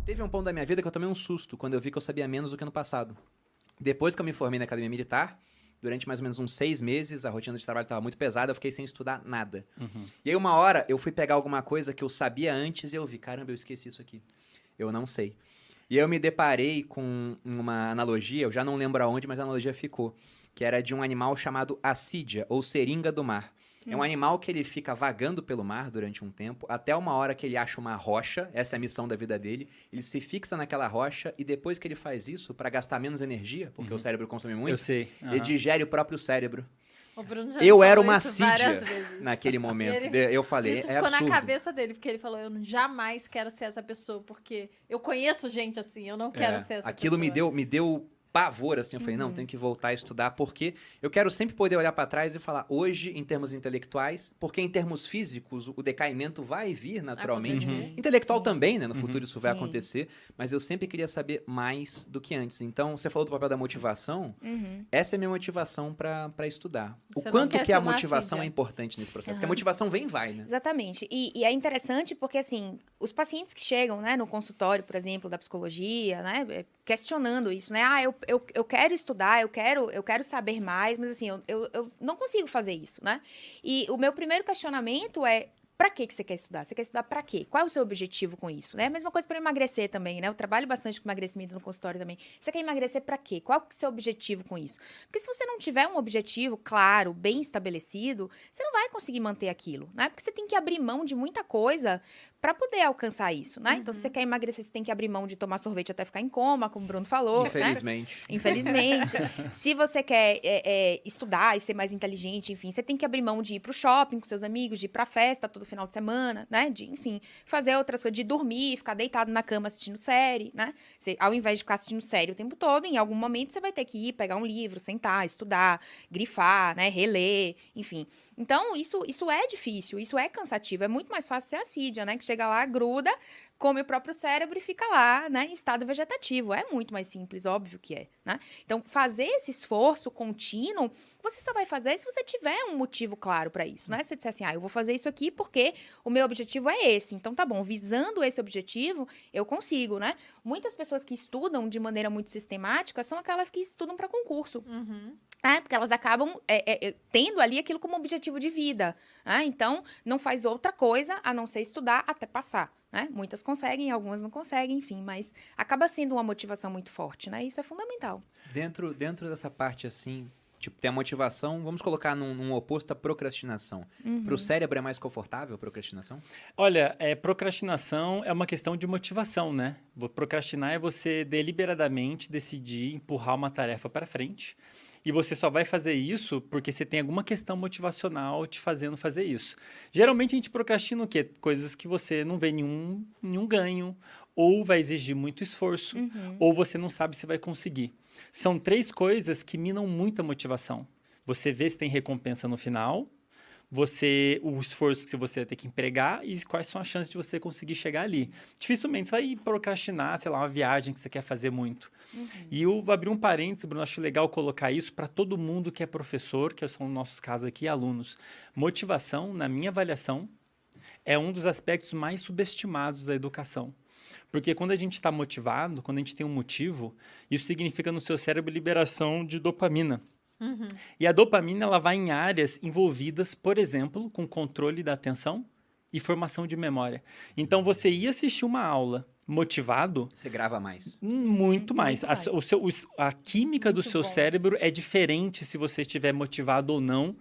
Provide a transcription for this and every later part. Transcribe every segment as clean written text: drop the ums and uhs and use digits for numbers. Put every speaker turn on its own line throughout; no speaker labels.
Teve um ponto da minha vida que eu tomei um susto quando eu vi que eu sabia menos do que no passado. Depois que eu me formei na Academia Militar, durante mais ou menos uns 6 meses, a rotina de trabalho estava muito pesada, eu fiquei sem estudar nada. E aí uma hora eu fui pegar alguma coisa que eu sabia antes e eu vi, caramba, eu esqueci isso aqui. Eu não sei. E aí eu me deparei com uma analogia, eu já não lembro aonde, mas a analogia ficou, que era de um animal chamado assídia, ou seringa do mar. É um animal que ele fica vagando pelo mar durante um tempo, até uma hora que ele acha uma rocha, essa é a missão da vida dele, ele se fixa naquela rocha e depois que ele faz isso, para gastar menos energia, porque o cérebro consome muito,
Eu sei.
ele digere o próprio cérebro.
O Bruno já
Eu
me
era
falou
uma
isso várias
assídia
vezes.
naquele momento. Eu falei,
Isso
é
ficou
absurdo.
na cabeça dele, porque ele falou, eu jamais quero ser essa pessoa, porque eu conheço gente assim, eu não quero ser essa
Aquilo
pessoa.
me deu pavor, assim, eu falei, não, tenho que voltar a estudar, porque eu quero sempre poder olhar para trás e falar, hoje, em termos intelectuais, porque em termos físicos, o decaimento vai vir naturalmente. Intelectual também, né, no futuro isso vai acontecer, mas eu sempre queria saber mais do que antes. Então, você falou do papel da motivação, essa é a minha motivação para estudar.
Você
O
não
quanto
quer
que a
ser uma
motivação
assídia.
é importante nesse processo, porque a motivação vem e vai, né?
Exatamente. E é interessante porque, assim, os pacientes que chegam, né, no consultório, por exemplo, da psicologia, né, questionando isso, né? Ah, eu quero estudar, eu quero saber mais, mas, assim, eu não consigo fazer isso, né? E o meu primeiro questionamento é, pra que você quer estudar? Você quer estudar pra quê? Qual é o seu objetivo com isso? Né? A mesma coisa para emagrecer também, né? Eu trabalho bastante com emagrecimento no consultório também. Você quer emagrecer pra quê? Qual é o seu objetivo com isso? Porque se você não tiver um objetivo claro, bem estabelecido, você não vai conseguir manter aquilo, né? Porque você tem que abrir mão de muita coisa para poder alcançar isso, né? Então, se você quer emagrecer, você tem que abrir mão de tomar sorvete até ficar em coma, como o Bruno falou.
Infelizmente.
Né? Infelizmente. Se você quer estudar e ser mais inteligente, enfim, você tem que abrir mão de ir pro shopping com seus amigos, de ir pra festa todo final de semana, né? De, enfim, fazer outras coisas, de dormir, ficar deitado na cama assistindo série, né? Você, ao invés de ficar assistindo série o tempo todo, em algum momento você vai ter que ir pegar um livro, sentar, estudar, grifar, né? Reler, enfim. Então, isso é difícil, isso é cansativo. É muito mais fácil ser assídia, né? Que chega lá, gruda, come o próprio cérebro e fica lá, né? Em estado vegetativo. É muito mais simples, óbvio que é, né? Então, fazer esse esforço contínuo, você só vai fazer se você tiver um motivo claro para isso, né? Se você disser assim, eu vou fazer isso aqui porque o meu objetivo é esse. Então, tá bom, visando esse objetivo, eu consigo, né? Muitas pessoas que estudam de maneira muito sistemática são aquelas que estudam para concurso. Porque elas acabam tendo ali aquilo como objetivo de vida. Então, não faz outra coisa a não ser estudar até passar. Né? Muitas conseguem, algumas não conseguem, enfim. Mas acaba sendo uma motivação muito forte, né? Isso é fundamental.
Dentro dessa parte, assim, tipo, tem a motivação, vamos colocar num oposto à procrastinação. Para o cérebro é mais confortável a procrastinação?
Olha, procrastinação é uma questão de motivação, né? Procrastinar é você deliberadamente decidir empurrar uma tarefa para frente. E você só vai fazer isso porque você tem alguma questão motivacional te fazendo fazer isso. Geralmente a gente procrastina o quê? Coisas que você não vê nenhum ganho, ou vai exigir muito esforço, ou você não sabe se vai conseguir. São 3 coisas que minam muito a motivação. Você vê se tem recompensa no final, o esforço que você vai ter que empregar e quais são as chances de você conseguir chegar ali. Dificilmente você vai procrastinar, sei lá, uma viagem que você quer fazer muito. E eu vou abrir um parênteses, Bruno, acho legal colocar isso para todo mundo que é professor, que são nossos casos aqui, alunos. Motivação, na minha avaliação, é um dos aspectos mais subestimados da educação. Porque quando a gente está motivado, quando a gente tem um motivo, isso significa no seu cérebro liberação de dopamina. E a dopamina ela vai em áreas envolvidas, por exemplo, com controle da atenção e formação de memória. Então, você ia assistir uma aula motivado...
Você grava mais.
Muito mais.
Muito mais.
A química do
Muito
seu
bom
cérebro
isso.
é diferente se você estiver motivado ou não.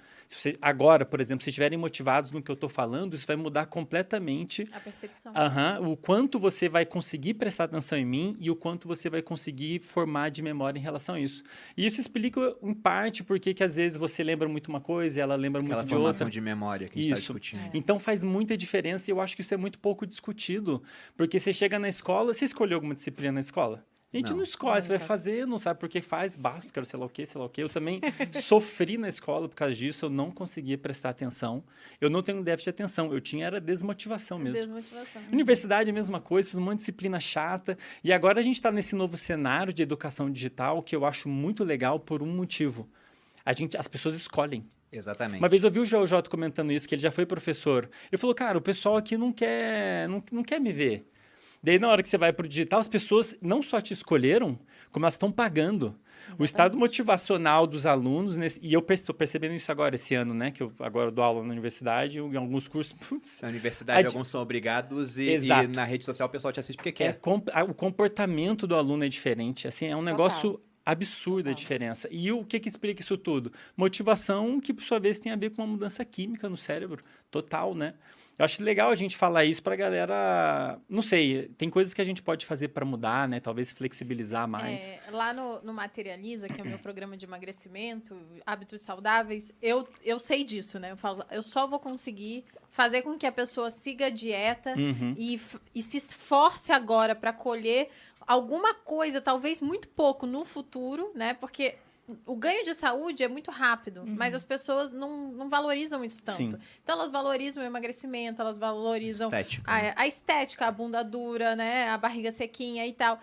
Agora, por exemplo, se estiverem motivados no que eu estou falando, isso vai mudar completamente
A percepção.
o quanto você vai conseguir prestar atenção em mim e o quanto você vai conseguir formar de memória em relação a isso. E isso explica, em parte, porque que às vezes você lembra muito uma coisa e ela lembra
Aquela
muito de
formação
outra.
de memória que a gente está
Isso.
discutindo.
Então faz muita diferença e eu acho que isso é muito pouco discutido. Porque você chega na escola, você escolheu alguma disciplina na escola? A gente não escolhe, você vai fazer, não sabe por que faz, Bhaskara, sei lá o quê, sei lá o quê. Eu também sofri na escola por causa disso, eu não conseguia prestar atenção. Eu não tenho déficit de atenção, era desmotivação mesmo.
Desmotivação.
Universidade é a mesma coisa, uma disciplina chata. E agora a gente está nesse novo cenário de educação digital que eu acho muito legal por um motivo. As pessoas escolhem.
Exatamente.
Uma vez eu vi o Jota comentando isso, que ele já foi professor. Ele falou, cara, o pessoal aqui não quer me ver. Daí, na hora que você vai pro digital, as pessoas não só te escolheram, como elas estão pagando. O estado motivacional dos alunos, e eu estou percebendo isso agora, esse ano, né? Que eu agora dou aula na universidade, em alguns cursos. Putz,
Na universidade, alguns são obrigados e na rede social o pessoal te assiste porque quer.
O comportamento do aluno é diferente. Assim, é um negócio absurda a diferença. E o que explica isso tudo? Motivação que, por sua vez, tem a ver com uma mudança química no cérebro. Total, né? Eu acho legal a gente falar isso pra galera. Não sei, tem coisas que a gente pode fazer para mudar, né? Talvez flexibilizar mais.
Lá no Materializa, que é o meu programa de emagrecimento, hábitos saudáveis, eu sei disso, né? Eu falo, eu só vou conseguir fazer com que a pessoa siga a dieta e se esforce agora para colher alguma coisa, talvez muito pouco no futuro, né? Porque o ganho de saúde é muito rápido, mas as pessoas não valorizam isso tanto.
Sim.
Então, elas valorizam o emagrecimento, elas valorizam
Estética,
a estética, a bunda dura, né? A barriga sequinha e tal.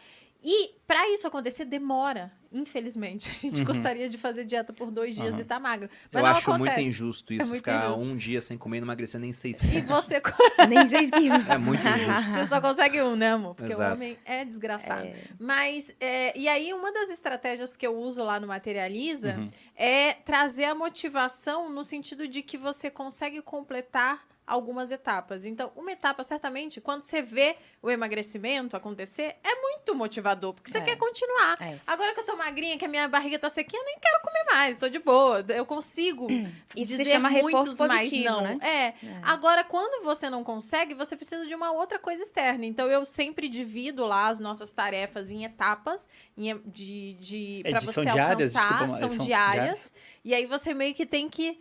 E para isso acontecer, demora. Infelizmente. A gente gostaria de fazer dieta por 2 dias e tá magro. Mas
Eu
não
acho
acontece.
muito injusto isso,
muito
ficar
injusto.
1 dia sem comer e não emagrecer nem 6
E
quilos.
você,
Nem 6 quilos.
É muito injusto.
você só consegue 1, né, amor? Porque
Exato.
o homem é desgraçado. Mas, e aí, uma das estratégias que eu uso lá no Materializa é trazer a motivação no sentido de que você consegue completar algumas etapas. Então, uma etapa, certamente, quando você vê o emagrecimento acontecer, é muito motivador, porque você quer continuar. Agora que eu tô magrinha, que a minha barriga tá sequinha, eu nem quero comer mais, tô de boa. Eu consigo
Isso se
dizer
chama reforço
muitos mais
positivo,
não.
né?
Agora, quando você não consegue, você precisa de uma outra coisa externa. Então, eu sempre divido lá as nossas tarefas em etapas, para você
São diárias?
alcançar.
Desculpa,
São diárias. E aí, você meio que tem que...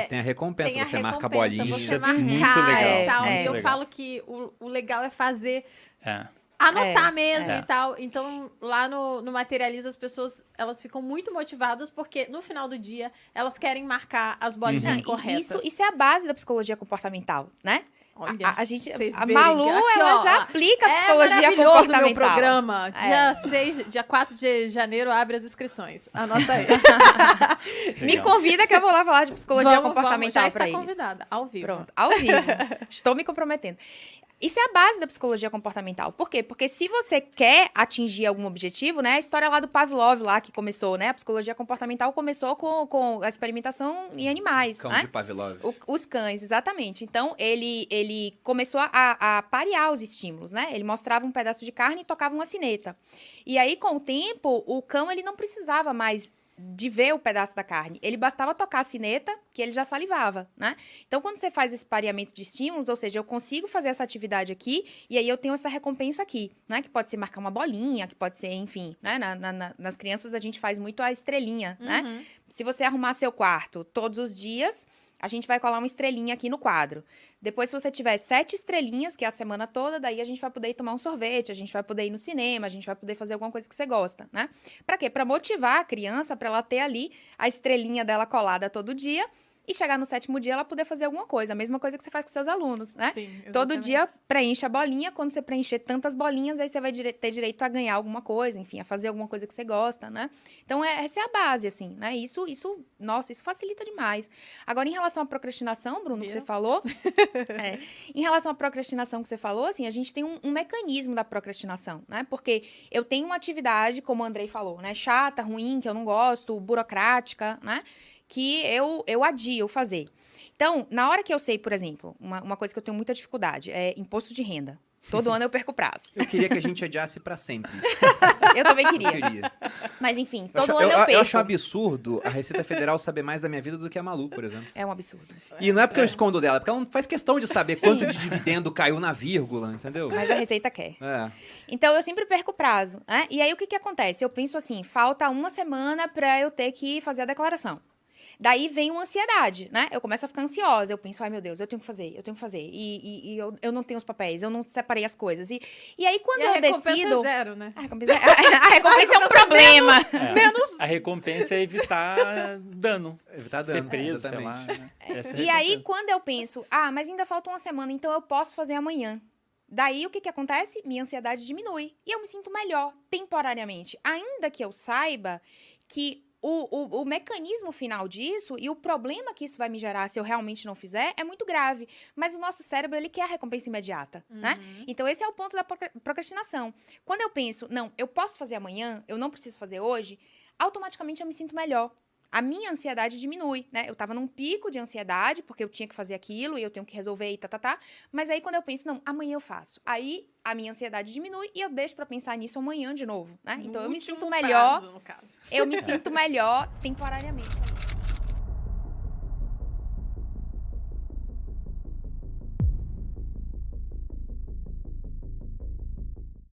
Tem a recompensa,
Tem a
você marca a
recompensa,
bolinha.
você
Muito
marcar
legal,
e tal.
muito
E eu
legal.
falo que o legal é fazer...
É.
Anotar mesmo
É.
e tal. Então, lá no Materializa, as pessoas, elas ficam muito motivadas porque, no final do dia, elas querem marcar as bolinhas
Não,
corretas.
isso é a base da psicologia comportamental, né?
Olha,
A gente,
vocês
a
verem
Malu,
aqui,
ela
ó,
já aplica a
é
psicologia
maravilhoso
comportamental.
meu programa. Dia 4 de janeiro, abre as inscrições. Anota aí.
Me convida que eu vou lá falar de psicologia comportamental
já está
para eles.
convidada, ao vivo.
Pronto, ao vivo. Estou me comprometendo. Isso é a base da psicologia comportamental. Por quê? Porque se você quer atingir algum objetivo, né? A história lá do Pavlov, lá que começou, né? A psicologia comportamental começou com a experimentação em animais,
Cão
né?
de Pavlov.
Os cães, exatamente. Então, ele começou a parear os estímulos, né? Ele mostrava um pedaço de carne e tocava uma sineta. E aí, com o tempo, o cão, ele não precisava mais de ver o pedaço da carne. Ele bastava tocar a sineta, que ele já salivava, né? Então, quando você faz esse pareamento de estímulos, ou seja, eu consigo fazer essa atividade aqui, e aí eu tenho essa recompensa aqui, né? Que pode ser marcar uma bolinha, que pode ser, enfim, né? Nas crianças, a gente faz muito a estrelinha, né? Se você arrumar seu quarto todos os dias, a gente vai colar uma estrelinha aqui no quadro. Depois, se você tiver 7 estrelinhas, que é a semana toda, daí a gente vai poder ir tomar um sorvete, a gente vai poder ir no cinema, a gente vai poder fazer alguma coisa que você gosta, né? Pra quê? Pra motivar a criança, pra ela ter ali a estrelinha dela colada todo dia e chegar no 7º dia ela poder fazer alguma coisa. A mesma coisa que você faz com seus alunos, né?
Sim, exatamente.
Todo dia preenche a bolinha. Quando você preencher tantas bolinhas, aí você vai ter direito a ganhar alguma coisa, enfim, a fazer alguma coisa que você gosta, né? Então, essa é a base, assim, né? Nossa, isso facilita demais. Agora, em relação à procrastinação, Bruno, que você falou... em relação à procrastinação que você falou, assim, a gente tem um mecanismo da procrastinação, né? Porque eu tenho uma atividade, como o Andrei falou, né? Chata, ruim, que eu não gosto, burocrática, né? Que eu adio fazer. Então, na hora que eu sei, por exemplo, uma coisa que eu tenho muita dificuldade é imposto de renda. Todo ano eu perco o prazo.
Eu queria que a gente adiasse pra sempre.
Eu também
Eu
queria.
queria.
Mas, enfim, todo ano eu perco.
Eu acho absurdo a Receita Federal saber mais da minha vida do que a Malu, por exemplo.
É um absurdo.
E não é porque eu escondo dela, porque ela não faz questão de saber quanto de dividendo caiu na vírgula, entendeu?
Mas a Receita quer.
É.
Então, eu sempre perco o prazo, né? E aí, o que acontece? Eu penso assim, falta 1 semana pra eu ter que fazer a declaração. Daí vem uma ansiedade, né? Eu começo a ficar ansiosa. Eu penso, ai meu Deus, eu tenho que fazer. E eu não tenho os papéis, eu não separei as coisas. E aí, quando eu decido.
É zero, né?
A recompensa é um problema.
A recompensa é evitar dano.
Evitar
Ser
dano,
preso, sei
exatamente.
lá. Né? Essa é a
E aí,
recompensa.
quando eu penso, mas ainda falta 1 semana, então eu posso fazer amanhã. Daí, o que acontece? Minha ansiedade diminui. E eu me sinto melhor, temporariamente. Ainda que eu saiba que o mecanismo final disso e o problema que isso vai me gerar se eu realmente não fizer é muito grave. Mas o nosso cérebro, ele quer a recompensa imediata, né? Então, esse é o ponto da procrastinação. Quando eu penso, não, eu posso fazer amanhã, eu não preciso fazer hoje, automaticamente eu me sinto melhor. A minha ansiedade diminui, né? Eu tava num pico de ansiedade, porque eu tinha que fazer aquilo e eu tenho que resolver e Mas aí, quando eu penso, não, amanhã eu faço. Aí, a minha ansiedade diminui e eu deixo pra pensar nisso amanhã de novo, né? Então, eu me sinto melhor.
No caso.
Eu me sinto melhor temporariamente.